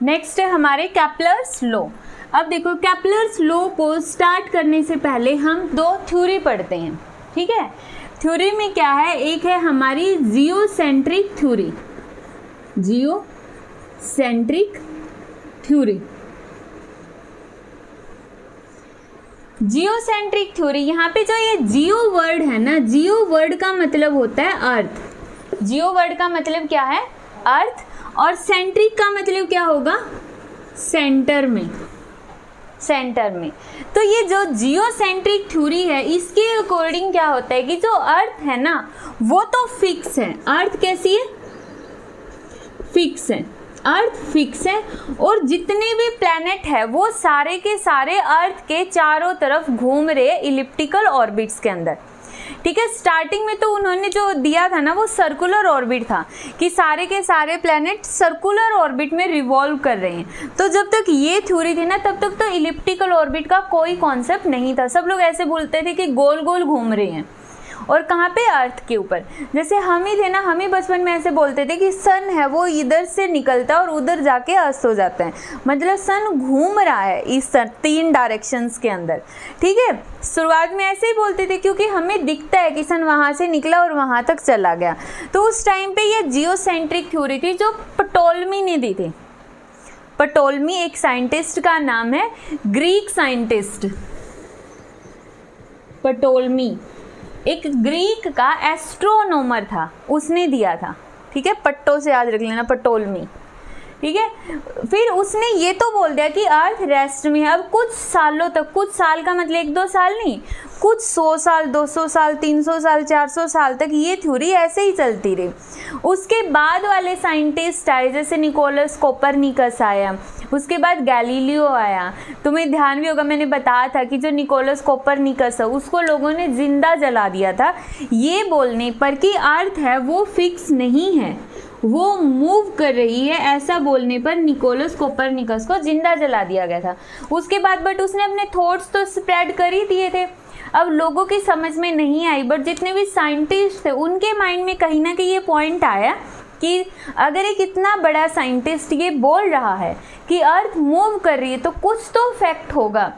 Next है हमारे Kepler's law. अब देखो केपलर्स लॉ को स्टार्ट करने से पहले हम दो थ्योरी पढ़ते हैं, ठीक है। थ्योरी में क्या है, एक है हमारी geocentric theory, geocentric theory. Geocentric theory, यहाँ पे जो ये जियो वर्ड है ना, जियो वर्ड का मतलब होता है अर्थ। जियो वर्ड का मतलब क्या है, अर्थ, और सेंट्रिक का मतलब क्या होगा, सेंटर में, सेंटर में। तो ये जो जियोसेंट्रिक थ्योरी है इसके अकॉर्डिंग क्या होता है कि जो अर्थ है ना वो तो फिक्स है। अर्थ कैसी है, फिक्स है, अर्थ फिक्स है, और जितने भी प्लैनेट है वो सारे के सारे अर्थ के चारों तरफ घूम रहे हैं इलिप्टिकल ऑर्बिट्स के अंदर, ठीक है। स्टार्टिंग में तो उन्होंने जो दिया था ना वो सर्कुलर ऑर्बिट था कि सारे के सारे प्लैनेट सर्कुलर ऑर्बिट में रिवॉल्व कर रहे हैं। तो जब तक ये थ्योरी थी ना तब तक तो इलिप्टिकल ऑर्बिट का कोई कॉन्सेप्ट नहीं था। सब लोग ऐसे बोलते थे कि गोल गोल घूम रहे हैं, और कहाँ पे, अर्थ के ऊपर। जैसे हम ही थे ना, हम ही बचपन में ऐसे बोलते थे कि सन है वो इधर से निकलता है और उधर जाके अस्त हो जाता है, मतलब सन घूम रहा है इस 3 डायरेक्शंस के अंदर, ठीक है। शुरुआत में ऐसे ही बोलते थे क्योंकि हमें दिखता है कि सन वहाँ से निकला और वहाँ तक चला गया। तो उस टाइम पे ये जियोसेंट्रिक थ्योरी थी जो प्टोलेमी ने दी थी। प्टोलेमी एक साइंटिस्ट का नाम है, ग्रीक साइंटिस्ट। प्टोलेमी एक ग्रीक का एस्ट्रोनॉमर था, उसने दिया था, ठीक है। पट्टो से याद रख लेना, प्टोलेमी, ठीक है। फिर उसने ये तो बोल दिया कि अर्थ रेस्ट में है। अब कुछ सालों तक, कुछ साल का मतलब 1-2 साल नहीं, कुछ 100 साल, 200 साल, 300 साल, 400 साल तक ये थ्योरी ऐसे ही चलती रही। उसके बाद वाले साइंटिस्ट आए, जैसे निकोलस कोपरनिकस आया, उसके बाद गैलीलियो आया। तुम्हें ध्यान भी होगा मैंने बताया था कि जो निकोलस कोपरनिकस है उसको लोगों ने जिंदा जला दिया था, ये बोलने पर कि अर्थ है वो फिक्स नहीं है, वो मूव कर रही है, ऐसा बोलने पर निकोलस कोपरनिकस को जिंदा जला दिया गया था। उसके बाद बट उसने अपने थॉट्स तो स्प्रेड कर ही दिए थे। अब लोगों की समझ में नहीं आई, बट जितने भी साइंटिस्ट थे उनके माइंड में कहीं ना कहीं ये पॉइंट आया कि अगर एक इतना बड़ा साइंटिस्ट ये बोल रहा है कि अर्थ मूव कर रही है तो कुछ तो फैक्ट होगा।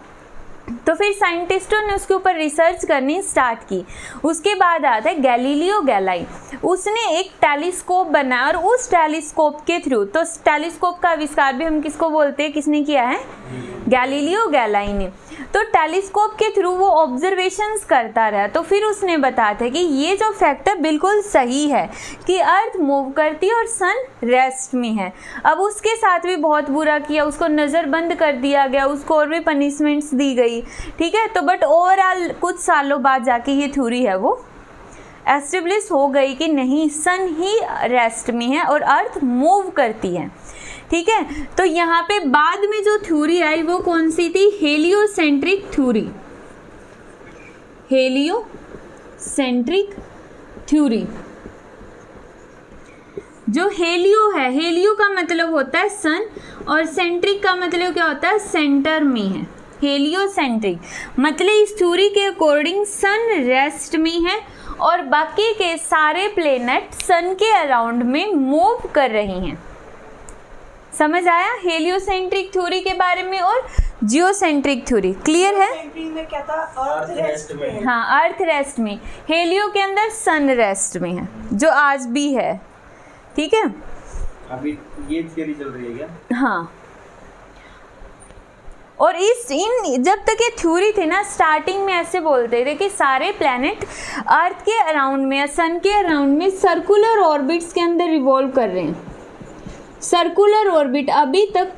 तो फिर साइंटिस्टों ने उसके ऊपर रिसर्च करनी स्टार्ट की। उसके बाद आता है गैलीलियो गैलाई, उसने एक टेलीस्कोप बनाया, और उस टेलीस्कोप के थ्रू, तो टेलीस्कोप का आविष्कार भी हम किसको बोलते हैं, किसने किया है, गैलीलियो गैलाई ने। तो टेलीस्कोप के थ्रू वो ऑब्जर्वेशंस करता रहा, तो फिर उसने बताया था कि ये जो फैक्ट है बिल्कुल सही है कि अर्थ मूव करती है और सन रेस्ट में है। अब उसके साथ भी बहुत बुरा किया, उसको नज़रबंद कर दिया गया, उसको और भी पनिशमेंट्स दी गई, ठीक है। तो बट ओवरऑल कुछ सालों बाद जाके ये थ्योरी है वो एस्टेब्लिश हो गई कि नहीं, सन ही रेस्ट में है और अर्थ मूव करती है, ठीक है। तो यहाँ पे बाद में जो थ्योरी आई वो कौन सी थी, हेलियोसेंट्रिक थ्योरी, हेलियोसेंट्रिक थ्योरी। जो हेलियो है, हेलियो का मतलब होता है सन, और सेंट्रिक का मतलब क्या होता है, सेंटर में है। हेलियोसेंट्रिक मतलब इस थ्योरी के अकॉर्डिंग सन रेस्ट में है और बाकी के सारे प्लेनेट सन के अराउंड में मूव कर रही हैं। समझ आया हेलियोसेंट्रिक थ्योरी के बारे में और जियोसेंट्रिक थ्योरी, क्लियर है। में क्या था, अर्थ रेस्ट में। हाँ, अर्थ रेस्ट में, हेलियो के अंदर सन रेस्ट में है, जो आज भी है, ठीक है। अभी ये थ्योरी चल रही है क्या? हाँ, और जब तक ये थ्योरी थी ना, स्टार्टिंग में ऐसे बोलते थे कि सारे प्लैनेट अर्थ के अराउंड में या सन के अराउंड में सर्कुलर ऑर्बिट्स के अंदर रिवॉल्व कर रहे हैं। सर्कुलर ऑर्बिट, अभी तक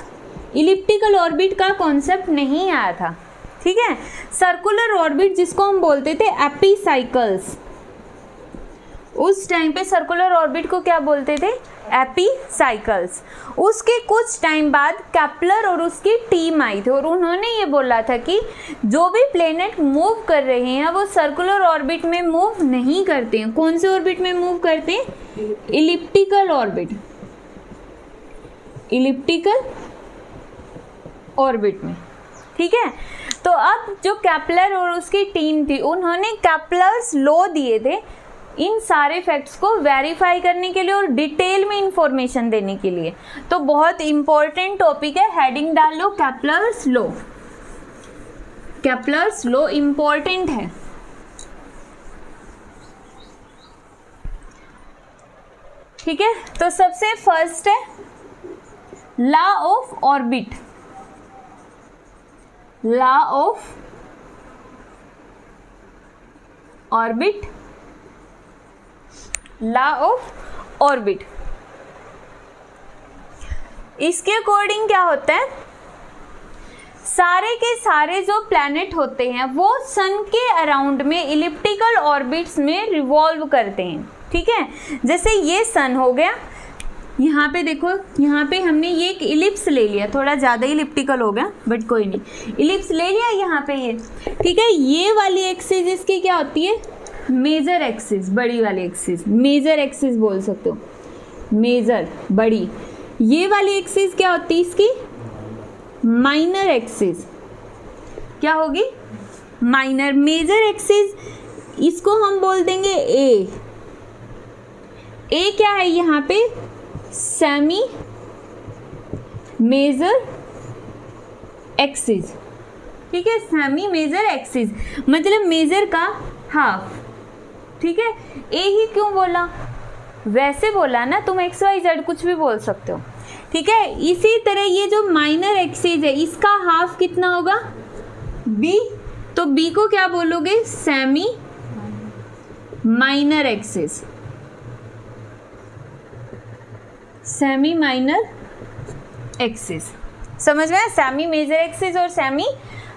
इलिप्टिकल ऑर्बिट का कॉन्सेप्ट नहीं आया था, ठीक है। सर्कुलर ऑर्बिट जिसको हम बोलते थे एपीसाइकल्स, उस टाइम पे सर्कुलर ऑर्बिट को क्या बोलते थे, एपीसाइकल्स। उसके कुछ टाइम बाद केपलर और उसकी टीम आई थी और उन्होंने ये बोला था कि जो भी प्लेनेट मूव कर रहे हैं वो सर्कुलर ऑर्बिट में मूव नहीं करते हैं। कौन से ऑर्बिट में मूव करते हैं, इलिप्टिकल ऑर्बिट, इलिप्टिकल ऑर्बिट में, ठीक है। तो अब जो केपलर और उसकी टीम थी उन्होंने केपलर्स लॉ दिए थे इन सारे फैक्ट्स को वेरीफाई करने के लिए और डिटेल में इंफॉर्मेशन देने के लिए। तो बहुत इंपॉर्टेंट टॉपिक है, हेडिंग डाल लो Kepler's law. Kepler's law important है। ठीक है, तो सबसे फर्स्ट है law of orbit. Law of orbit, law of orbit. इसके अकॉर्डिंग क्या होता है, सारे के सारे जो प्लैनेट होते हैं वो सन के अराउंड में इलिप्टिकल ऑर्बिट्स में रिवॉल्व करते हैं। ठीक है, जैसे ये सन हो गया, यहाँ पे देखो, यहाँ पे हमने ये एक इलिप्स ले लिया, थोड़ा ज़्यादा इलिप्टिकल हो गया बट कोई नहीं, इलिप्स ले लिया यहाँ पे ये। ठीक है, ये वाली एक्सिस इसकी क्या होती है, मेजर एक्सिस, बड़ी वाली एक्सिस, मेजर एक्सिस बोल सकते हो, मेजर बड़ी। ये वाली एक्सिस क्या होती है इसकी, माइनर एक्सिस। क्या होगी, माइनर। मेजर एक्सिस इसको हम बोल देंगे ए। ए क्या है यहाँ पे, सेमी मेजर एक्सिस। ठीक है, सेमी मेजर एक्सिस मतलब मेजर का हाफ। ठीक है, ए ही क्यों बोला, वैसे बोला ना, तुम एक्स वाई जेड कुछ भी बोल सकते हो। ठीक है, इसी तरह ये जो माइनर एक्सिस है इसका हाफ कितना होगा, बी। तो बी को क्या बोलोगे, semi minor axis, semi minor axis. समझ में, सेमी मेजर एक्सिस और सेमी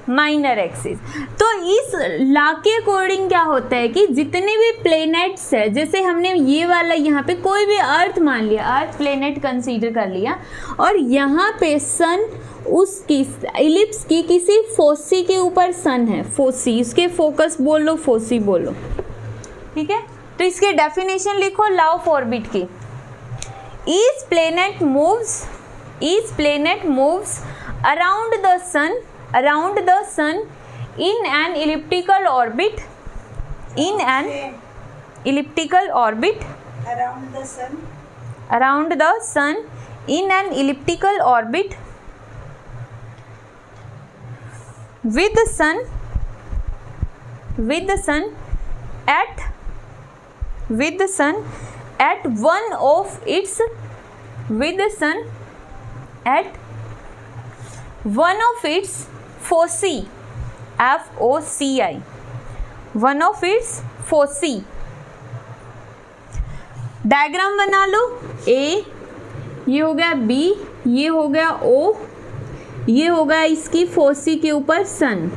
माइनर एक्सिस। तो इस लॉ के अकॉर्डिंग क्या होता है कि जितने भी प्लेनेट्स है, जैसे हमने ये वाला यहाँ पे कोई भी अर्थ मान लिया, अर्थ प्लेनेट कंसीडर कर लिया, और यहाँ पे सन उसकी इलिप्स की किसी फोसी के ऊपर सन है, फोसी, इसके फोकस बोल लो, फोसी बोलो। ठीक है, तो इसके डेफिनेशन लिखो लॉ ऑफ ऑर्बिट की। Each planet moves around the sun in an elliptical orbit, around the sun in an elliptical orbit with the sun at one of its foci, F-O-C-I, one of its foci। Diagram बना लो, ए ये हो गया, B ये हो गया, ओ ये हो गया इसकी फोसी के ऊपर सन।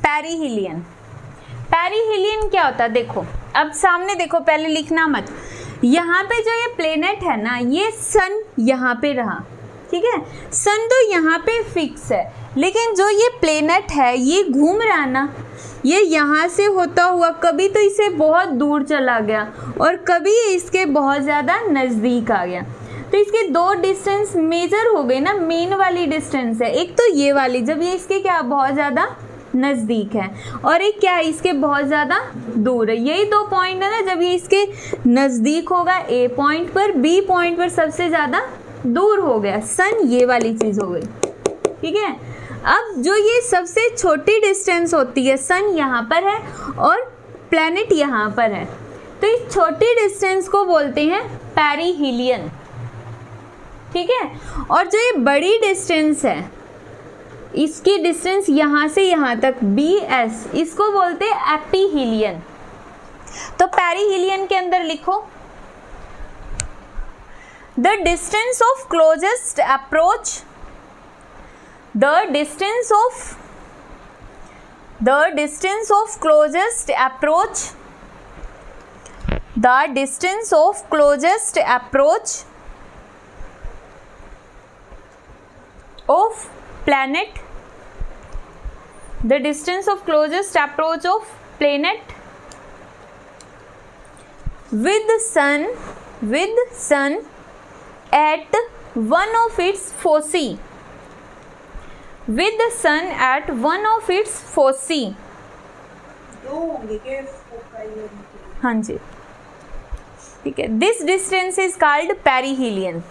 पेरिहिलियन। पेरिहिलियन क्या होता है, देखो अब सामने देखो, पहले लिखना मत। यहाँ पे जो ये प्लेनेट है ना, ये सन यहाँ पे रहा। ठीक है, सन तो यहाँ पे फिक्स है, लेकिन जो ये प्लेनेट है ये घूम रहा ना, ये यहाँ से होता हुआ कभी तो इसे बहुत दूर चला गया और कभी इसके बहुत ज़्यादा नज़दीक आ गया। तो इसके दो डिस्टेंस मेजर हो गए ना, मेन वाली डिस्टेंस है, एक तो ये वाली जब ये इसके क्या बहुत ज़्यादा नज़दीक है, और एक क्या है इसके बहुत ज़्यादा दूर है। यही दो पॉइंट है ना, जब ये इसके नज़दीक होगा ए पॉइंट पर, बी पॉइंट पर सबसे ज़्यादा दूर हो गया, सन ये वाली चीज़ हो गई। ठीक है, अब जो ये सबसे छोटी डिस्टेंस होती है, सन यहाँ पर है और प्लैनेट यहाँ पर है, तो इस छोटी डिस्टेंस को बोलते हैं पेरिहिलियन। ठीक है, और जो ये बड़ी डिस्टेंस है, इसकी डिस्टेंस यहाँ से यहाँ तक BS, इसको बोलते हैं एपिहिलियन। तो पेरिहिलियन के अंदर लिखो the distance of closest approach, the distance of closest approach the distance of closest approach of planet, the distance of closest approach of planet with sun at one of its foci, with the sun at one of its foci. हाँ जी, ठीक है. This distance is called perihelion.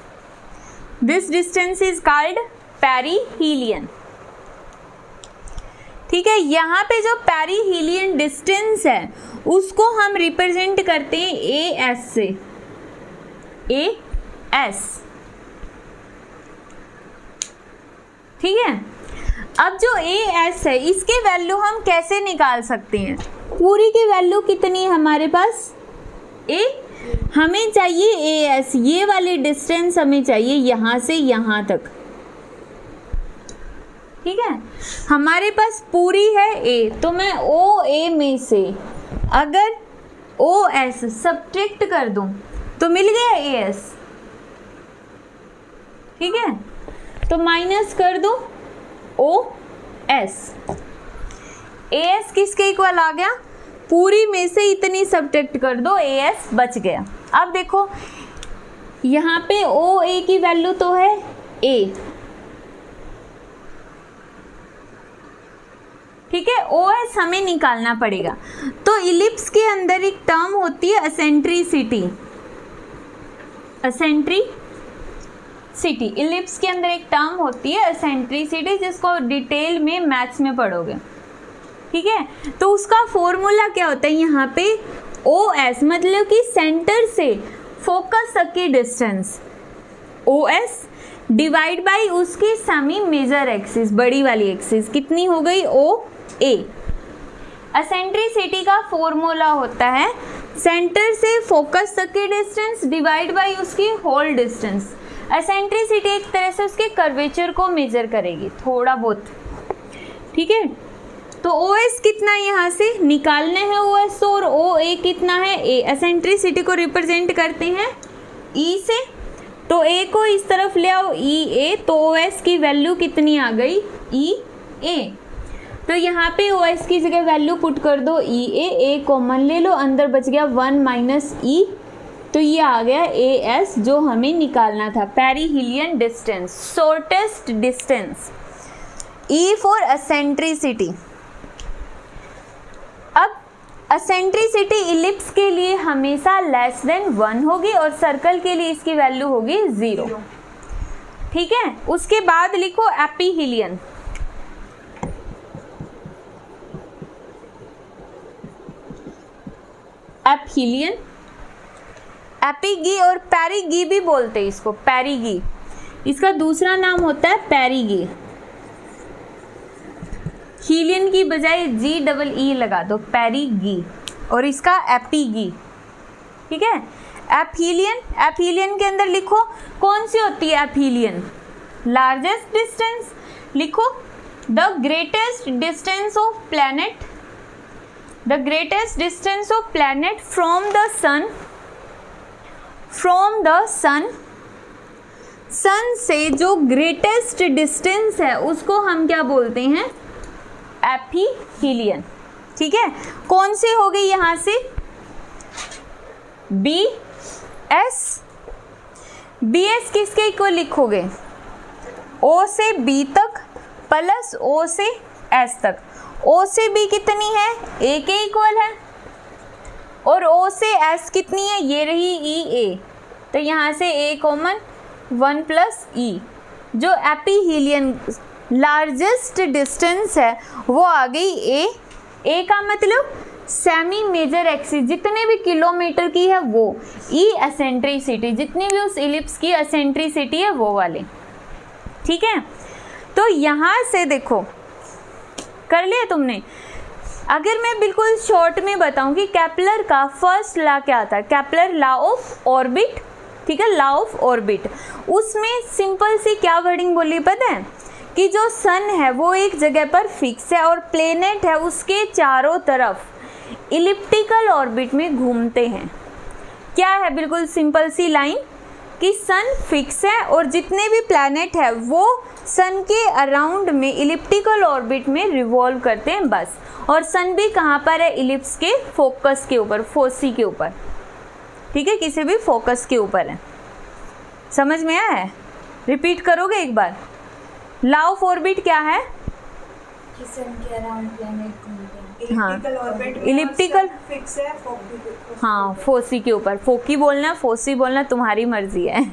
This distance is called perihelion. ठीक है. यहाँ पे जो perihelion distance है उसको हम रिप्रेजेंट करते हैं ए एस से. A S. ठीक है. अब जो ए एस है इसके वैल्यू हम कैसे निकाल सकते हैं? पूरी की वैल्यू कितनी है हमारे पास? ए. हमें चाहिए ए एस, ये वाली डिस्टेंस हमें चाहिए यहाँ से यहाँ तक. ठीक है. हमारे पास पूरी है ए, तो मैं ओ ए में से अगर ओ एस सब्ट्रैक्ट कर दूं तो मिल गया ए एस. ठीक है. तो माइनस कर दो ओ एस. ए एस किसके इक्वल आ गया? पूरी में से इतनी सब्ट्रैक्ट कर दो, ए एस बच गया. अब देखो यहाँ पे ओ ए की वैल्यू तो है ए. ठीक है. ओ एस हमें निकालना पड़ेगा. तो इलिप्स के अंदर एक टर्म होती है एसेंट्रिसिटी. एसेंट्रिसिटी इलिप्स के अंदर एक टर्म होती है एसेंट्रिसिटी, जिसको डिटेल में मैथ्स में पढ़ोगे. ठीक है. तो उसका फॉर्मूला क्या होता है यहाँ पे? ओ एस मतलब कि सेंटर से फोकस तक की distance, O S divide by उसकी सेमी मेजर एक्सिस, बड़ी वाली एक्सिस कितनी हो गई? ओ ए. एसेंट्रिसिटी का फॉर्मूला होता है सेंटर से फोकस तक की डिस्टेंस डिवाइड बाई उसकी होल डिस्टेंस. एसेंट्रिसिटी एक तरह से उसके कर्वेचर को मेजर करेगी थोड़ा बहुत. ठीक है. तो ओ एस कितना यहाँ से निकालना है ओ एस, और ओ ए कितना है? ए. एसेंट्रिसिटी को रिप्रेजेंट करते हैं ई से, तो ए को इस तरफ ले आओ ई ए, तो ओ एस की वैल्यू कितनी आ गई? ई ए. तो यहाँ पे ओ एस की जगह वैल्यू पुट कर दो ई ए कॉमन ले लो, अंदर बच गया 1 माइनस ई, तो ये आ गया ए एस जो हमें निकालना था. Perihelion distance, shortest distance. E for eccentricity. अब एसेंट्रिसिटी इलिप्स के लिए हमेशा लेस देन 1 होगी और सर्कल के लिए इसकी वैल्यू होगी 0. ठीक है. उसके बाद लिखो एपीहीलियन. एपीहीलियन, एपीगी और पेरीगी भी बोलते हैं इसको. पेरीगी इसका दूसरा नाम होता है पेरीगी. हीलियन की बजाय जी डबल ई लगा दो, पेरीगी, और इसका एपीगी. ठीक है. एपीहीलियन, एपीहीलियन के अंदर लिखो कौन सी होती है एपीहीलियन? Largest distance. लिखो the greatest distance of planet, the greatest distance of planet from the sun, from the sun. सन से जो ग्रेटेस्ट डिस्टेंस है उसको हम क्या बोलते हैं? एपीहीलियन. ठीक है. कौन सी हो गई यहाँ से? B S. बी एस किसके इक्वल लिखोगे? ओ से बी तक प्लस ओ से एस तक. ओ से बी कितनी है? ए के इक्वल है. और ओ से एस कितनी है? ये रही ई ए. तो यहाँ से ए कॉमन 1 प्लस ई. जो एपीहीलियन लार्जेस्ट डिस्टेंस है वो आ गई ए. ए का मतलब सेमी मेजर एक्सिस, जितने भी किलोमीटर की है वो. ई एसेंट्रिसिटी, जितनी भी उस इलिप्स की एसेंट्रिसिटी है वो वाले. ठीक है. तो यहाँ से देखो कर लिया तुमने. अगर मैं बिल्कुल शॉर्ट में बताऊं कि केपलर का फर्स्ट लॉ क्या था? Kepler law of orbit. ठीक है. Law of orbit. उसमें सिंपल सी क्या वर्डिंग बोली पता है? कि जो सन है वो एक जगह पर फिक्स है और प्लेनेट है उसके चारों तरफ इलिप्टिकल ऑर्बिट में घूमते हैं. क्या है, बिल्कुल सिंपल सी लाइन कि सन फिक्स है और जितने भी प्लैनेट है वो सन के अराउंड में इलिप्टिकल ऑर्बिट में रिवॉल्व करते हैं बस। और सन भी कहाँ पर है, इलिप्स के फोकस के ऊपर, फोसी के ऊपर, ठीक है, किसी भी फोकस के ऊपर है। समझ में आया है? रिपीट करोगे एक बार? लॉ ऑफ ऑर्बिट क्या है? कि सन के अराउंड प्लैनेट घूमते हैं। हाँ, इलिप्टिकल ऑर्बिट इलिप्टिकल फिक्स है, फोकी हाँ, फोसी के ऊपर। फोकी बोलना फोसी बोलना तुम्हारी मर्जी है,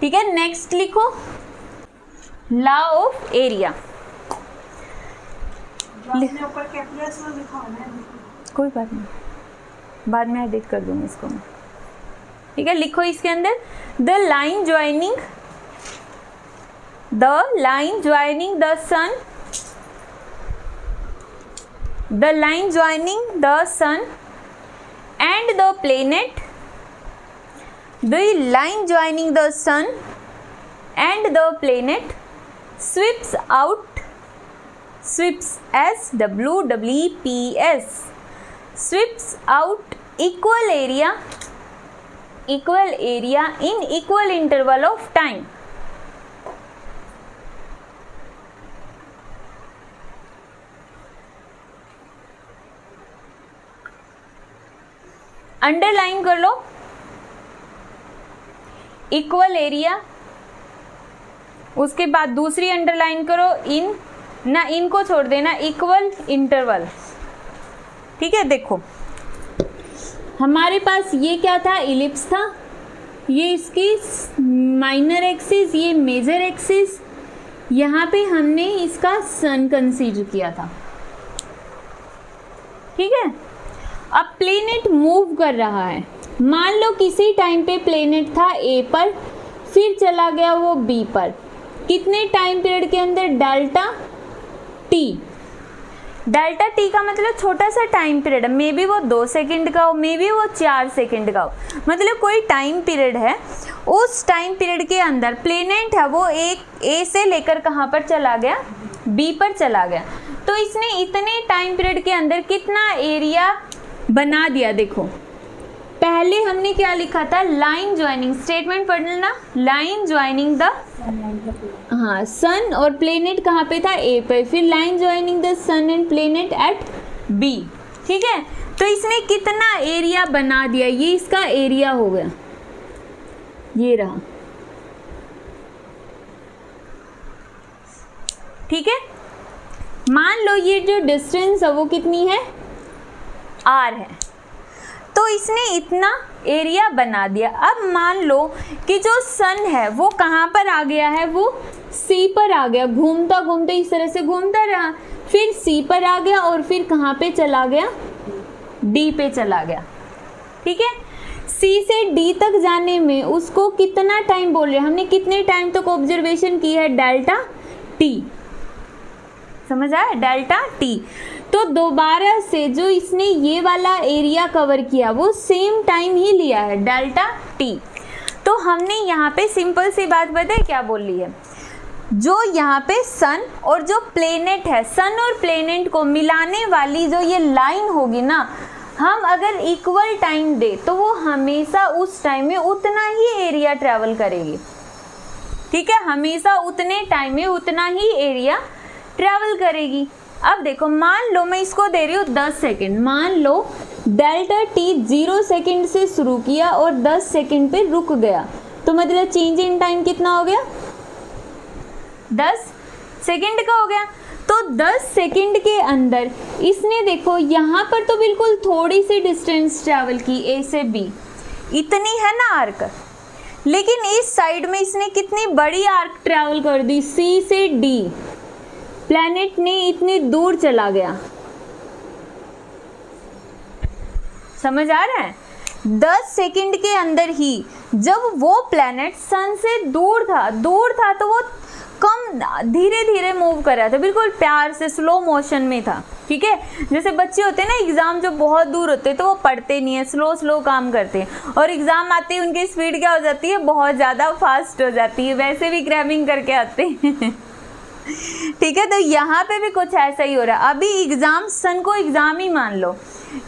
ठीक है। नेक्स्ट लिखो लॉ ऑफ एरिया। आपने ऊपर कैपिटल्स में लिखा होना है। कोई बात नहीं, बाद में एडिट कर दूंगी इसको मैं, ठीक है। लिखो इसके अंदर the line joining the sun, the line joining the sun and the planet, the line joining the sun and the planet sweeps out equal area in equal interval of time. Underline कर लो equal area, उसके बाद दूसरी underline करो इन, ना इनको छोड़ देना, equal interval, ठीक है। देखो हमारे पास ये क्या था, इलिप्स था, ये इसकी माइनर एक्सिस, ये मेजर एक्सिस, यहाँ पे हमने इसका सन कंसीडर किया था, ठीक है। अब प्लेनेट मूव कर रहा है, मान लो किसी टाइम पे प्लेनेट था ए पर, फिर चला गया वो बी पर, कितने टाइम पीरियड के अंदर, डेल्टा टी। डेल्टा टी का मतलब छोटा सा टाइम पीरियड है, मे बी वो 2 सेकंड का हो, मे बी वो 4 सेकंड का हो, मतलब कोई टाइम पीरियड है। उस टाइम पीरियड के अंदर प्लेनेट है वो एक ए से लेकर कहाँ पर चला गया, बी पर चला गया। तो इसने इतने टाइम पीरियड के अंदर कितना एरिया बना दिया। देखो पहले हमने क्या लिखा था, लाइन ज्वाइनिंग, स्टेटमेंट पढ़ना, लाइन ज्वाइनिंग द, हाँ, सन और प्लेनेट कहाँ पे था, ए पे, फिर line joining the sun and planet at B, ठीक है। तो इसने कितना एरिया बना दिया, ये इसका एरिया हो गया, ये रहा, ठीक है। मान लो ये जो डिस्टेंस है वो कितनी है, आर है, तो इसने इतना एरिया बना दिया। अब मान लो कि जो सन है वो कहाँ पर आ गया है, वो सी पर आ गया, घूमता घूमता इस तरह से घूमता रहा, फिर सी पर आ गया और फिर कहाँ पे चला गया, डी पे चला गया, ठीक है। सी से डी तक जाने में उसको कितना टाइम बोल रहे हैं, हमने कितने टाइम तक ऑब्जर्वेशन की है, डेल्टा टी, समझ आया, डेल्टा टी। तो दोबारा से जो इसने ये वाला एरिया कवर किया वो सेम टाइम ही लिया है, डेल्टा टी। तो हमने यहाँ पे सिंपल सी बात बताए क्या बोल ली है, जो यहाँ पे सन और जो प्लेनेट है, सन और प्लेनेट को मिलाने वाली जो ये लाइन होगी ना, हम अगर इक्वल टाइम दे तो वो हमेशा उस टाइम में उतना ही एरिया ट्रैवल करेगी, ठीक है, हमेशा उतने टाइम में उतना ही एरिया ट्रैवल करेगी। अब देखो मान लो मैं इसको दे रही हूँ 10 सेकेंड, मान लो डेल्टा टी 0 सेकेंड से शुरू किया और 10 सेकेंड पे रुक गया, तो मतलब चेंज इन टाइम कितना हो गया, 10 सेकेंड का हो गया। तो 10 सेकेंड के अंदर इसने देखो यहाँ पर तो बिल्कुल थोड़ी सी डिस्टेंस ट्रैवल की, ए से बी इतनी है ना आर्क, लेकिन इस साइड में इसने कितनी बड़ी आर्क ट्रैवल कर दी, सी से डी, प्लैनेट ने इतनी दूर चला गया, समझ आ रहा है। 10 सेकंड के अंदर ही जब वो प्लैनेट सन से दूर था तो वो कम धीरे धीरे मूव कर रहा था, बिल्कुल प्यार से स्लो मोशन में था, ठीक है। जैसे बच्चे होते हैं ना एग्जाम जो बहुत दूर होते हैं तो वो पढ़ते नहीं है, स्लो स्लो काम करते हैं, और एग्जाम आते ही उनकी स्पीड क्या हो जाती है, बहुत ज़्यादा फास्ट हो जाती है, वैसे भी क्रैमिंग करके आते हैं ठीक है। तो यहाँ पे भी कुछ ऐसा ही हो रहा है। अभी एग्जाम, सन को एग्जाम ही मान लो,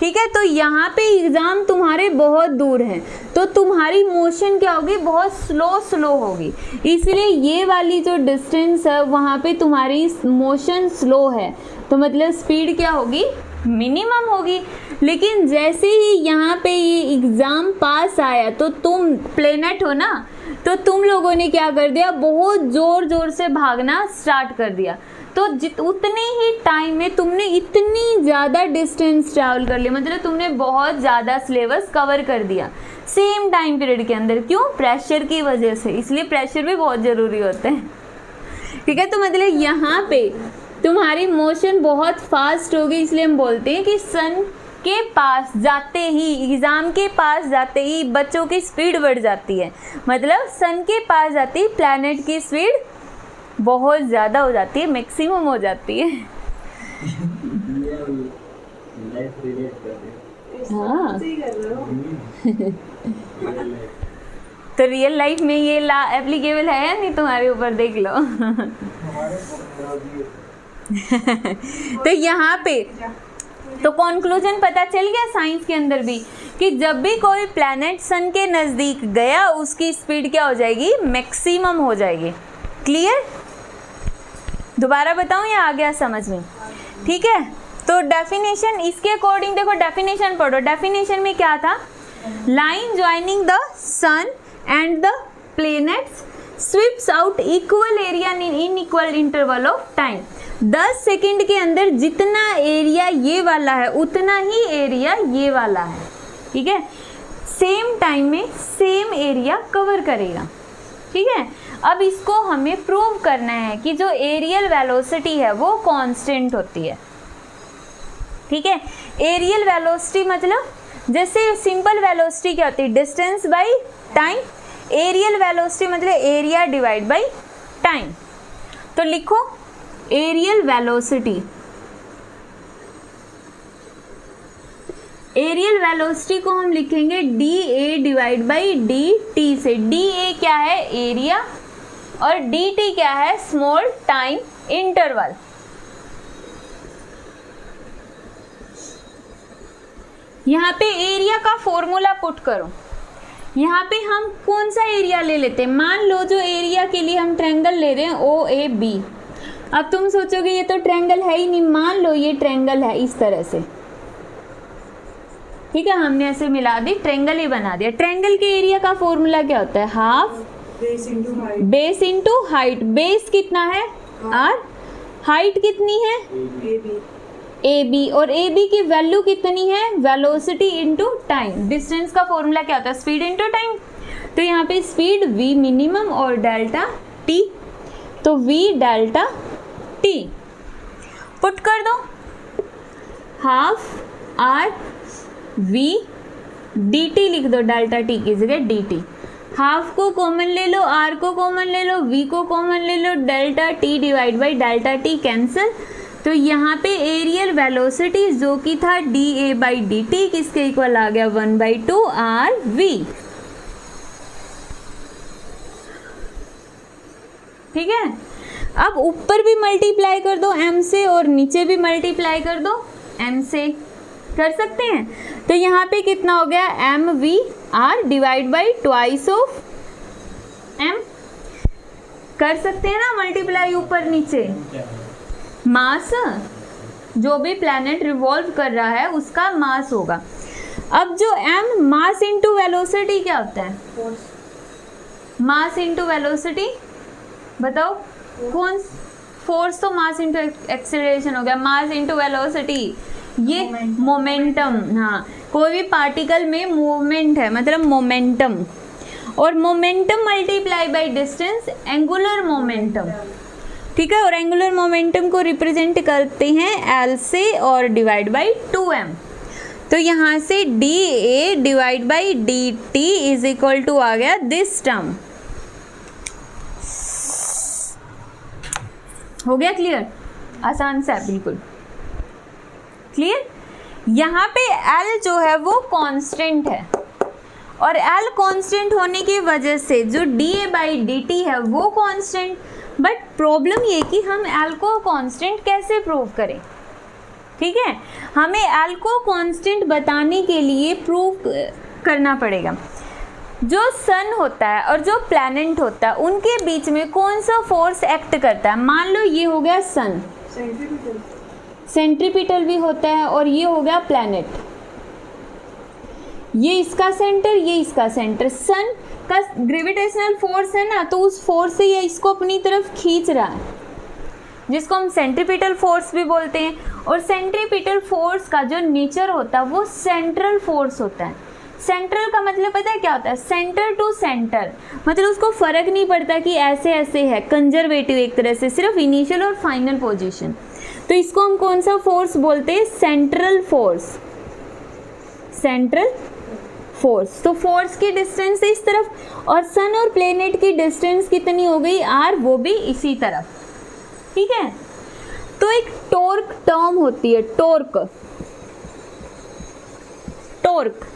ठीक है। तो यहाँ पे एग्ज़ाम तुम्हारे बहुत दूर हैं, तो तुम्हारी मोशन क्या होगी, बहुत स्लो होगी, इसलिए ये वाली जो डिस्टेंस है वहाँ पे तुम्हारी मोशन स्लो है, तो मतलब स्पीड क्या होगी, मिनिमम होगी। लेकिन जैसे ही यहाँ पे ये एग्ज़ाम पास आया, तो तुम प्लेनेट हो ना, तो तुम लोगों ने क्या कर दिया, बहुत ज़ोर से भागना स्टार्ट कर दिया। तो उतने ही टाइम में तुमने इतनी ज़्यादा डिस्टेंस ट्रैवल कर लिया, मतलब तुमने बहुत ज़्यादा सिलेबस कवर कर दिया सेम टाइम पीरियड के अंदर। क्यों, प्रेशर की वजह से, इसलिए प्रेशर भी बहुत ज़रूरी होता है, ठीक है। तो मतलब यहाँ पे तुम्हारी मोशन बहुत फास्ट होगी, इसलिए हम बोलते हैं कि सन के पास जाते ही, एग्ज़ाम के पास जाते ही बच्चों की स्पीड बढ़ जाती है, मतलब सन के पास जाते ही प्लैनेट की स्पीड बहुत ज़्यादा हो जाती है, मैक्सिमम हो जाती है। हाँ तो रियल लाइफ में ये ला एप्लीकेबल है या नहीं तुम्हारे ऊपर, देख लो। तो यहाँ पे तो कंक्लूजन पता चल गया साइंस के अंदर भी कि जब भी कोई प्लैनेट सन के नज़दीक गया उसकी स्पीड क्या हो जाएगी, मैक्सिमम हो जाएगी। क्लियर, दोबारा बताऊं या आ गया समझ में, ठीक है। तो डेफिनेशन इसके अकॉर्डिंग देखो, डेफिनेशन पढ़ो। डेफिनेशन में क्या था, line joining the sun and the planets sweeps out equal area in equal interval of time. 10 second के अंदर जितना एरिया ये वाला है उतना ही एरिया ये वाला है, ठीक है। सेम टाइम में सेम एरिया कवर करेगा, ठीक है। अब इसको हमें प्रूव करना है कि जो एरियल वेलोसिटी है वो कांस्टेंट होती है, ठीक है। एरियल वेलोसिटी मतलब जैसे सिंपल वेलोसिटी क्या होती है, distance by time. Areal velocity मतलब एरिया डिवाइड बाय टाइम। तो लिखो एरियल वेलोसिटी, एरियल वेलोसिटी को हम लिखेंगे D A divide by D T से। डी ए क्या है, एरिया, और डी टी क्या है, स्मॉल टाइम इंटरवल। यहाँ पे एरिया का फॉर्मूला पुट करो। यहाँ पे हम कौन सा एरिया ले लेते हैं, मान लो जो एरिया के लिए हम ट्रायंगल ले रहे हैं ओ ए बी। अब तुम सोचोगे ये तो ट्रायंगल है ही नहीं, मान लो ये ट्रायंगल है इस तरह से, ठीक है। हमने ऐसे मिला दी, ट्रायंगल ही बना दिया। ट्रायंगल के एरिया का फॉर्मूला क्या होता है, half base into height. Base कितना है आर, हाइट कितनी है ए बी, और ए बी की वैल्यू कितनी है, वेलोसिटी इंटू टाइम। डिस्टेंस का फॉर्मूला क्या होता है, स्पीड इंटू टाइम। तो यहाँ पे स्पीड v मिनिमम और डेल्टा t, तो v डेल्टा t पुट कर दो, हाफ r v dt लिख दो, डेल्टा t की जगह dt। हाफ को कॉमन ले लो, r को कॉमन ले लो, v को कॉमन ले लो, delta t divide by delta t cancel. तो यहाँ पे एरियल वेलोसिटी जो कि था D A by D T किसके इक्वल आ गया, 1/2 आर वी, ठीक है। अब ऊपर भी मल्टीप्लाई कर दो m से और नीचे भी मल्टीप्लाई कर दो m से, कर सकते हैं। तो यहाँ पे कितना हो गया, M V R divide by twice of m, कर सकते हैं ना मल्टीप्लाई ऊपर नीचे। मास, जो भी प्लैनेट रिवॉल्व कर रहा है उसका मास होगा। अब जो m मास इंटू वेलोसिटी क्या होता है, मास इंटू वेलोसिटी, बताओ कौन, फोर्स तो मास इंटू एक्सेलरेशन हो गया, मास इंटू वेलोसिटी ये मोमेंटम। हाँ, कोई भी पार्टिकल में मूवमेंट है मतलब मोमेंटम, और momentum multiply by distance angular momentum, ठीक है। और एंगुलर मोमेंटम को रिप्रेजेंट करते हैं एल से और डिवाइड बाई 2m। तो यहाँ से D A divide by D T is equal to आ गया दिस टर्म। हो गया क्लियर, आसान सा है बिल्कुल क्लियर। यहाँ पे L जो है वो कांस्टेंट है, और L कांस्टेंट होने की वजह से जो D A by D T है वो कांस्टेंट। बट प्रॉब्लम ये कि हम L को कांस्टेंट कैसे प्रूव करें, ठीक है, हमें एल को कांस्टेंट बताने के लिए प्रूव करना पड़ेगा। जो सन होता है और जो प्लैनेट होता है उनके बीच में कौन सा फोर्स एक्ट करता है। मान लो ये हो गया सन, सेंट्रीपिटल भी होता है, और ये हो गया प्लैनेट, ये इसका सेंटर, ये इसका सेंटर। सन का ग्रेविटेशनल फोर्स है ना, तो उस फोर्स से ये इसको अपनी तरफ खींच रहा है, जिसको हम सेंट्रीपिटल फोर्स भी बोलते हैं। और सेंट्रीपिटल फोर्स का जो नेचर होता है वो सेंट्रल फोर्स होता है। सेंट्रल का मतलब पता है क्या होता है, सेंटर टू सेंटर, मतलब उसको फर्क नहीं पड़ता कि ऐसे ऐसे है, कंजर्वेटिव एक तरह से, सिर्फ इनिशियल और फाइनल पोजीशन। तो इसको हम कौन सा फोर्स बोलते हैं, सेंट्रल फोर्स, सेंट्रल फोर्स। तो फोर्स की डिस्टेंस इस तरफ, और सन और प्लेनेट की डिस्टेंस कितनी हो गई, आर, वो भी इसी तरफ, ठीक है। तो एक टॉर्क टर्म होती है, टॉर्क, टॉर्क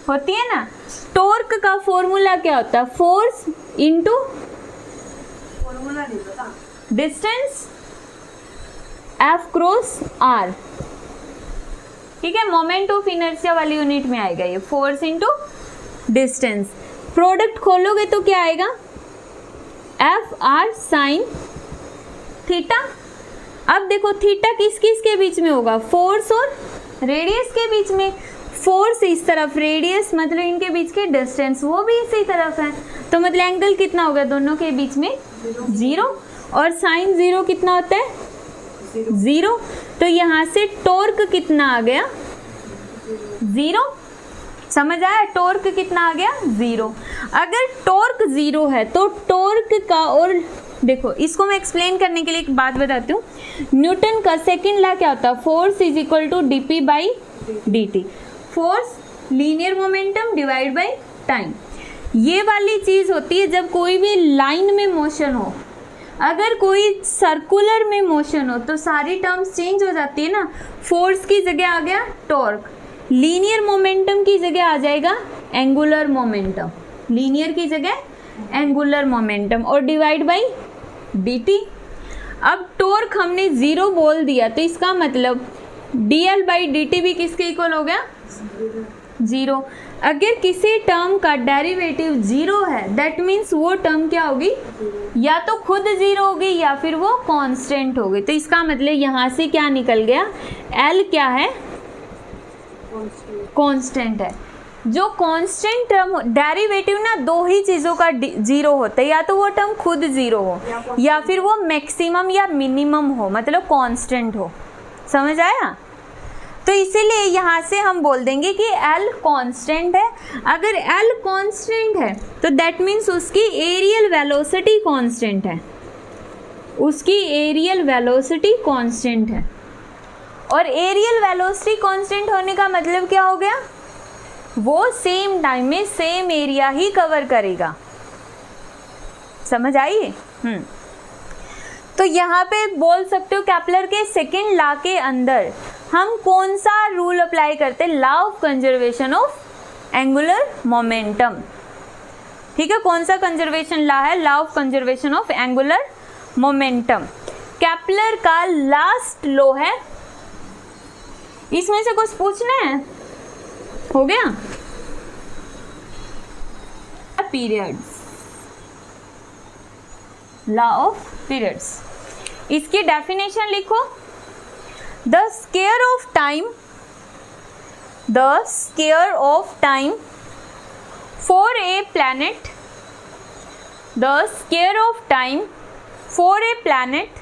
होती है ना। टॉर्क का फॉर्मूला क्या होता है, फोर्स इनटू फॉर्मूला नहीं पता, डिस्टेंस एफ क्रॉस आर, ठीक है। मोमेंट ऑफ इनर्शिया वाली यूनिट में आएगा ये, फोर्स इनटू डिस्टेंस। प्रोडक्ट खोलोगे तो क्या आएगा, एफ आर साइन थीटा। अब देखो थीटा किस किस के बीच में होगा, फोर्स और रेडियस के बीच में। फोर्स इस तरफ, रेडियस मतलब इनके बीच के डिस्टेंस वो भी इसी तरफ है, तो मतलब एंगल कितना होगा दोनों के बीच में, जीरो। और साइन जीरो कितना होता है, जीरो। तो यहाँ से टॉर्क कितना आ गया, जीरो। समझ आया, टॉर्क कितना आ गया, जीरो। अगर टॉर्क जीरो है तो टॉर्क का, और देखो इसको मैं एक्सप्लेन करने के लिए एक बात बताती हूँ। न्यूटन का सेकंड लॉ क्या होता है, force is equal to dp by dt। Force linear momentum divide by time. ये वाली चीज होती है जब कोई भी लाइन में मोशन हो। अगर कोई सर्कुलर में मोशन हो तो सारी टर्म्स चेंज हो जाती है ना। फोर्स की जगह आ गया टॉर्क, लीनियर मोमेंटम की जगह आ जाएगा एंगुलर मोमेंटम, लीनियर की जगह एंगुलर मोमेंटम, और डिवाइड बाई dt। अब टॉर्क हमने जीरो बोल दिया तो इसका मतलब dl बाई dt भी किसके इक्वल हो गया, जीरो। अगर किसी टर्म का डेरिवेटिव जीरो है दैट मीन्स वो टर्म क्या होगी, या तो खुद जीरो होगी या फिर वो कांस्टेंट होगी। तो इसका मतलब यहाँ से क्या निकल गया, L क्या है, कांस्टेंट है। जो कांस्टेंट टर्म, डेरिवेटिव ना दो ही चीज़ों का जीरो होता है, या तो वो टर्म खुद जीरो हो या फिर वो मैक्सिमम या मिनिमम हो, मतलब कांस्टेंट हो। समझ आया। तो इसीलिए यहाँ से हम बोल देंगे कि L कांस्टेंट है। अगर L कांस्टेंट है तो दैट मीन्स उसकी एरियल वेलोसिटी कांस्टेंट है, उसकी एरियल वेलोसिटी कांस्टेंट है। और एरियल वेलोसिटी कांस्टेंट होने का मतलब क्या हो गया, वो सेम टाइम में सेम एरिया ही कवर करेगा। समझ आई। तो यहाँ पे बोल सकते हो कैपलर के सेकंड लॉ के अंदर हम कौन सा रूल अप्लाई करते हैं, law of conservation of angular momentum. ठीक है, कौन सा कंजर्वेशन लॉ है, law of conservation of angular momentum. कैपलर का लास्ट लॉ है। इसमें से कुछ पूछना है, हो गया। पीरियड्स, लॉ ऑफ पीरियड्स, इसकी डेफिनेशन लिखो। The square of time, the square of time for a planet, the square of time for a planet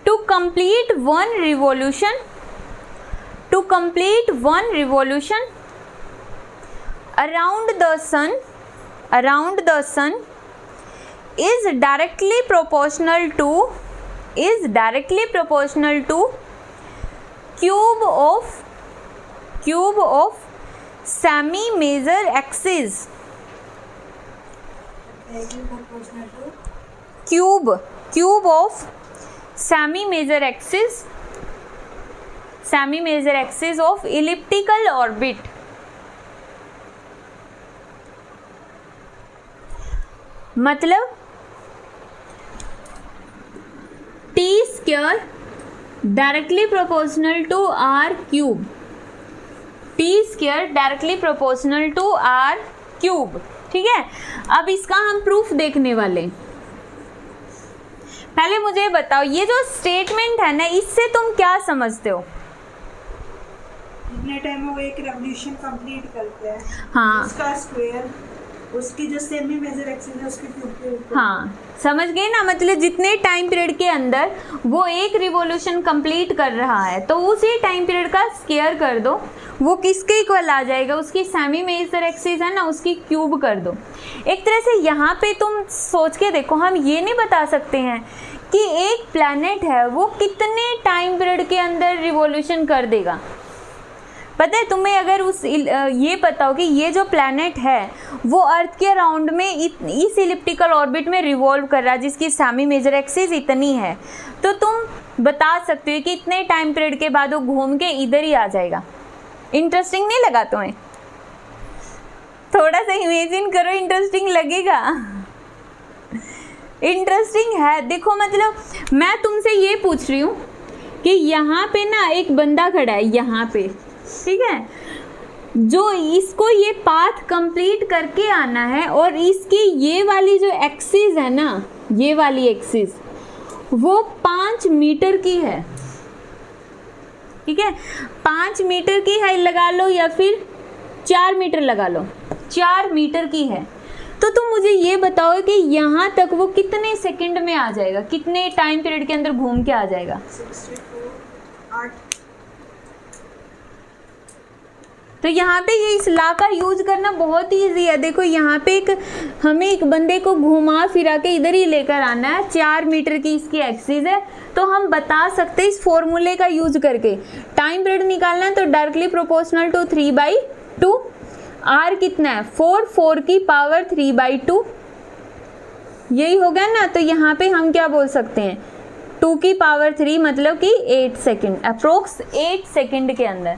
to complete one revolution, to complete one revolution around the sun, around the sun is directly proportional to, is directly proportional to cube of semi major axis, cube of semi major axis, semi major axis of elliptical orbit। मतलब T square directly proportional to R cube, T square directly proportional to R cube. ठीक है, अब इसका हम proof देखने वाले। पहले मुझे बताओ ये जो स्टेटमेंट है ना, इससे तुम क्या समझते हो? जितने टाइम में वो एक रेवोल्यूशन कंप्लीट करते हैं, हाँ, उसका स्क्वायर, उसकी जो सेमी मेजर एक्सिस है उसके क्यूब के ऊपर। हाँ, समझ गए ना, मतलब जितने टाइम पीरियड के अंदर वो एक रिवॉल्यूशन कंप्लीट कर रहा है तो उसी टाइम पीरियड का स्क्वायर कर दो, वो किसके इक्वल आ जाएगा? उसकी सेमी मेजर एक्सिस है ना, उसकी क्यूब कर दो। एक तरह से यहाँ पे तुम सोच के देखो, हम ये नहीं बता सकते हैं कि एक प्लैनेट है वो कितने टाइम पीरियड के अंदर रिवॉल्यूशन कर देगा। पता है तुम्हें, अगर ये पता हो कि ये जो प्लैनेट है वो अर्थ के अराउंड में इस इलिप्टिकल ऑर्बिट में रिवॉल्व कर रहा है जिसकी सेमी मेजर एक्सिस इतनी है, तो तुम बता सकते हो कि इतने टाइम पीरियड के बाद वो घूम के इधर ही आ जाएगा। इंटरेस्टिंग नहीं लगा तुम्हें? थोड़ा सा इमेजिन करो, इंटरेस्टिंग लगेगा। इंटरेस्टिंग है। देखो मतलब मैं तुमसे ये पूछ रही हूँ कि यहाँ पे ना एक बंदा खड़ा है यहाँ पे, ठीक है, जो इसको ये पाथ कंप्लीट करके आना है और इसकी ये वाली जो एक्सिस है ना, ये वाली एक्सिस वो 5 मीटर की है। ठीक है, 5 मीटर की है लगा लो या फिर 4 मीटर लगा लो, 4 मीटर की है। तो तुम मुझे ये बताओ कि यहाँ तक वो कितने सेकंड में आ जाएगा, कितने टाइम पीरियड के अंदर घूम के आ जाएगा? 64, 8। तो यहाँ पे ये इस लॉ का यूज करना बहुत ही ईजी है। देखो यहाँ पे हमें एक बंदे को घुमा फिरा के इधर ही लेकर आना है, 4 मीटर की इसकी एक्सिस है, तो हम बता सकते हैं इस फॉर्मूले का यूज करके टाइम पीरियड निकालना है तो डायरेक्टली प्रोपोर्शनल टू 3/2। आर कितना है? 4, 4 की पावर 3/2, यही हो गया ना। तो यहाँ पे हम क्या बोल सकते हैं, 2 की पावर 3 मतलब कि 8 सेकेंड, अप्रोक्स 8 सेकेंड के अंदर।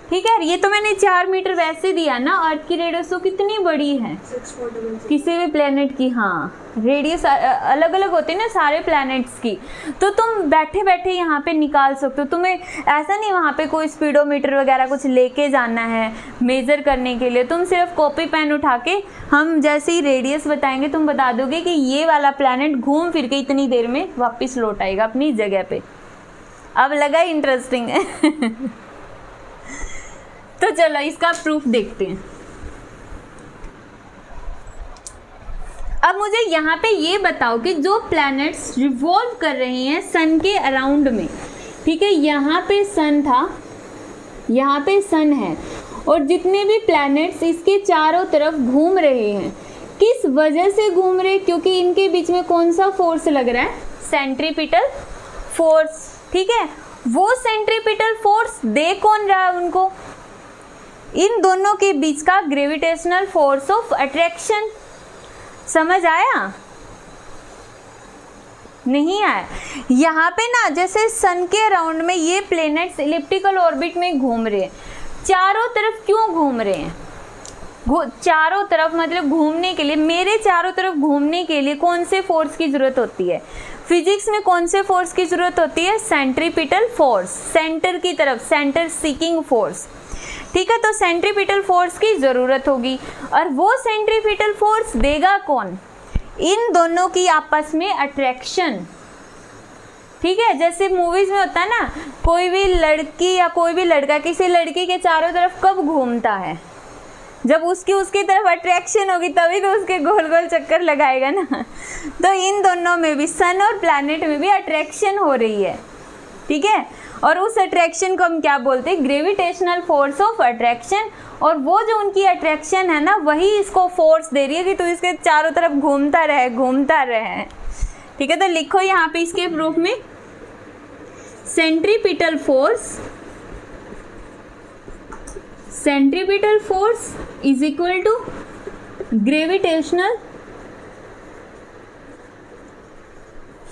ठीक है, ये तो मैंने 4 मीटर वैसे दिया ना। अर्थ की रेडियस तो कितनी बड़ी है 6466। किसी भी प्लेनेट की, हाँ रेडियस अलग अलग होती है ना सारे प्लैनेट्स की, तो तुम बैठे बैठे यहाँ पे निकाल सकते हो। तुम्हें ऐसा नहीं वहाँ पे कोई स्पीडोमीटर वगैरह कुछ लेके जाना है मेज़र करने के लिए, तुम सिर्फ कॉपी पेन उठा के हम जैसे ही रेडियस बताएंगे तुम बता दोगे कि ये वाला प्लैनेट घूम फिर के इतनी देर में वापस लौट आएगा अपनी जगह पे। अब लगा इंटरेस्टिंग है? तो चलो इसका प्रूफ देखते हैं। अब मुझे यहाँ पे ये बताओ कि जो प्लैनेट्स रिवॉल्व कर रहे हैं सन के अराउंड में, ठीक है, यहाँ पे सन था, यहाँ पे सन है, और जितने भी प्लैनेट्स इसके चारों तरफ घूम रहे हैं, किस वजह से घूम रहे? क्योंकि इनके बीच में कौन सा फोर्स लग रहा है? Centripetal force. ठीक है, वो सेंट्रीपिटल फोर्स दे कौन रहा है उनको? इन दोनों के बीच का ग्रेविटेशनल फोर्स ऑफ अट्रैक्शन। समझ आया? नहीं आया? यहाँ पे ना जैसे सन के अराउंड में ये प्लैनेट्स इलिप्टिकल ऑर्बिट में घूम रहे हैं, चारों तरफ क्यों घूम रहे हैं? चारों तरफ मतलब घूमने के लिए, मेरे चारों तरफ घूमने के लिए कौन से फोर्स की जरूरत होती है? फिजिक्स में कौन से फोर्स की जरूरत होती है? सेंट्रीपिटल फोर्स, सेंटर की तरफ, सेंटर सीकिंग फोर्स। ठीक है, तो सेंट्रीपिटल फोर्स की जरूरत होगी, और वो सेंट्रीपिटल फोर्स देगा कौन? इन दोनों की आपस में अट्रैक्शन। ठीक है, जैसे मूवीज में होता है ना, कोई भी लड़की या कोई भी लड़का किसी लड़की के चारों तरफ कब घूमता है? जब उसकी तरफ अट्रैक्शन होगी तभी तो उसके गोल गोल चक्कर लगाएगा ना। तो इन दोनों में भी, सन और प्लैनेट में भी अट्रैक्शन हो रही है। ठीक है, और उस अट्रैक्शन को हम क्या बोलते हैं? Gravitational force of attraction. और वो जो उनकी अट्रैक्शन है ना, वही इसको फोर्स दे रही है कि तू इसके चारों तरफ घूमता रहे, घूमता रहे। ठीक है, तो लिखो यहाँ पे इसके प्रूफ में, centripetal force is equal to gravitational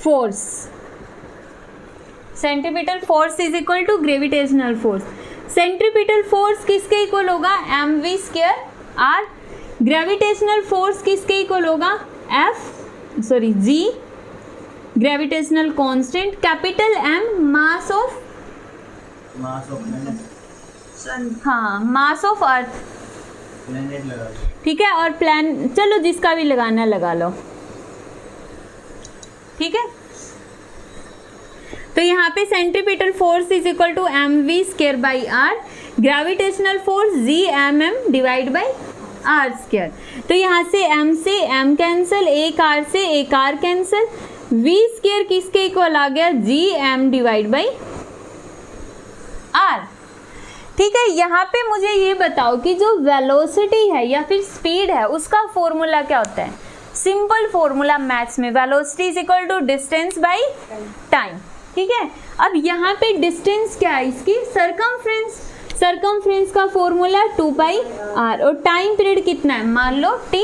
force. Centripetal force is equal to gravitational force. Centripetal force किसके इक्वल होगा? mv²r। ग्रेविटेशनल फोर्स किसके इक्वल होगा? g gravitational constant, capital M mass of, mass of planet, sun. हाँ mass of earth, planet लगा दो। ठीक है, और प्लान, चलो जिसका भी लगाना लगा लो, ठीक है। तो यहाँ पे centripetal force is equal to M V square by R, gravitational force G M M divide by R square. तो यहाँ से m कैंसिल, एक r से एक r कैंसिल, v स्क्वायर किसके इक्वल आ गया, G M divide by R, ठीक है। यहाँ पे मुझे ये बताओ कि जो वेलोसिटी है या फिर स्पीड है उसका फॉर्मूला क्या होता है। सिंपल फॉर्मूला मैथ्स में, velocity is equal to distance by time, ठीक है। अब यहाँ पे डिस्टेंस क्या है इसकी, सरकमफ्रेंस, सरकमफ्रेंस का फॉर्मूला 2 पाई आर, और टाइम पीरियड कितना है, मान लो t,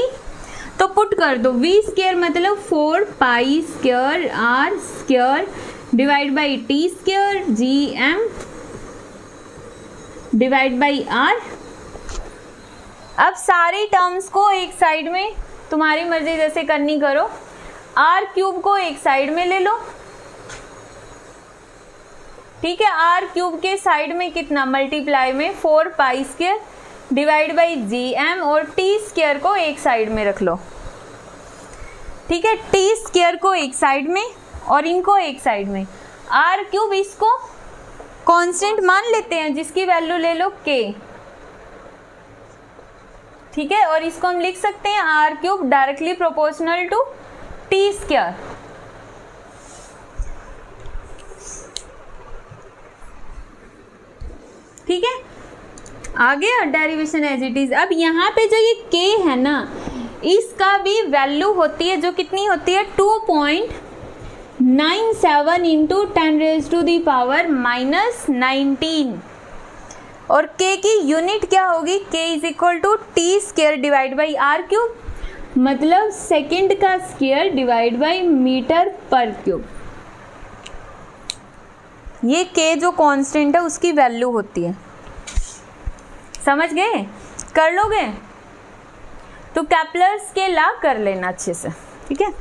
तो पुट कर दो v स्क्वायर मतलब 4 pi square R square divide by T square G M divide by R. अब सारी टर्म्स को एक साइड में, तुम्हारी मर्जी जैसे करनी करो, आर क्यूब को एक साइड में ले लो, ठीक है। आर क्यूब के साइड में कितना, मल्टीप्लाई में 4 pi square divide by G M, और टी स्क्वायर को एक साइड में रख लो, ठीक है। टी स्क्वायर को एक साइड में और इनको एक साइड में, आर क्यूब इसको कांस्टेंट मान लेते हैं जिसकी वैल्यू ले लो k, ठीक है। और इसको हम लिख सकते हैं R cube directly proportional to T square, ठीक है। आ गया डेरिवेशन एज इट इज। अब यहाँ पे जो ये k है ना, इसका भी वैल्यू होती है जो कितनी होती है, 2.97 इंटू 10⁻⁻⁻19, और k की यूनिट क्या होगी, k is equal to T square divide by R cube, मतलब सेकंड का स्क्वायर डिवाइड बाई मीटर पर क्यूब। ये k जो कांस्टेंट है उसकी वैल्यू होती है, समझ गए, कर लोगे तो केपलर्स के लॉ कर लेना अच्छे से, ठीक है।